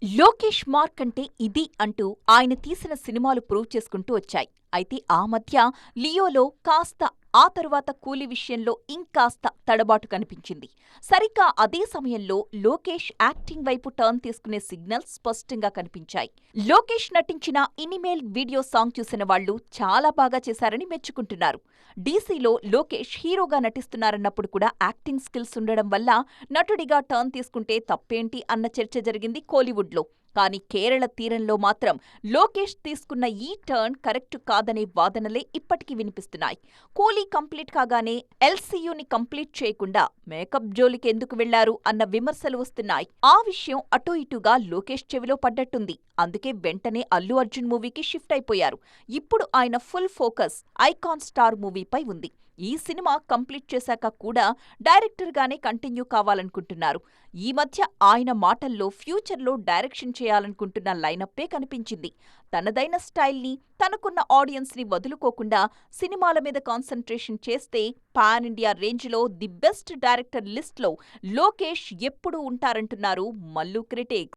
Lokesh mark అంటే ఇది అంటూ ఆయన తీసిన సినిమాలు ప్రూవ్ చేసుకుంటూ వచ్చాయి. అయితే ఆ మధ్య లియోలో కాస్త, ఆ తరువాత కూలీ విషయంలో ఇంకాస్త తడబాటు కనిపించింది. సరిగ్గా అదే సమయంలో లోకేష్ యాక్టింగ్ వైపు టర్న్ తీసుకునే సిగ్నల్స్ స్పష్టంగా కనిపించాయి. లోకేష్ నటించిన ఇనిమేల్ వీడియో సాంగ్ చూసిన వాళ్లు చాలా బాగా చేశారని మెచ్చుకుంటున్నారు. డీసీలో లోకేష్ హీరోగా నటిస్తున్నారన్నప్పుడు కూడా యాక్టింగ్ స్కిల్స్ ఉండడం వల్ల నటుడిగా టర్న్ తీసుకుంటే తప్పేంటి అన్న చర్చ జరిగింది కోలీవుడ్లో. కానీ కేరళ తీరంలో మాత్రం లోకేష్ తీసుకున్న ఈ టర్న్ కరెక్టు కాదనే వాదనలే ఇప్పటికీ వినిపిస్తున్నాయి. కూలీ కంప్లీట్ కాగానే ఎల్సీయూని కంప్లీట్ చేయకుండా మేకప్ జోలికి ఎందుకు వెళ్లారు అన్న విమర్శలు వస్తున్నాయి. ఆ విషయం అటూ ఇటూగా లోకేష్ చెవిలో పడ్డట్టుంది. అందుకే వెంటనే అల్లు అర్జున్ మూవీకి షిఫ్ట్ అయిపోయారు. ఇప్పుడు ఆయన ఫుల్ ఫోకస్ ఐకాన్ స్టార్ మూవీపై ఉంది. ఈ సినిమా కంప్లీట్ చేశాక కూడా డైరెక్టర్గానే కంటిన్యూ కావాలనుకుంటున్నారు. ఈ మధ్య ఆయన మాటల్లో ఫ్యూచర్లో డైరెక్షన్ చేయాలనుకుంటున్న లైనప్పే కనిపించింది. తనదైన స్టైల్ని, తనకున్న ఆడియన్స్ని వదులుకోకుండా సినిమాల మీద కాన్సంట్రేషన్ చేస్తే పాన్ ఇండియా రేంజ్లో ది బెస్ట్ డైరెక్టర్ లిస్ట్లో లోకేష్ ఎప్పుడూ ఉంటారంటున్నారు మల్లు క్రిటిక్స్.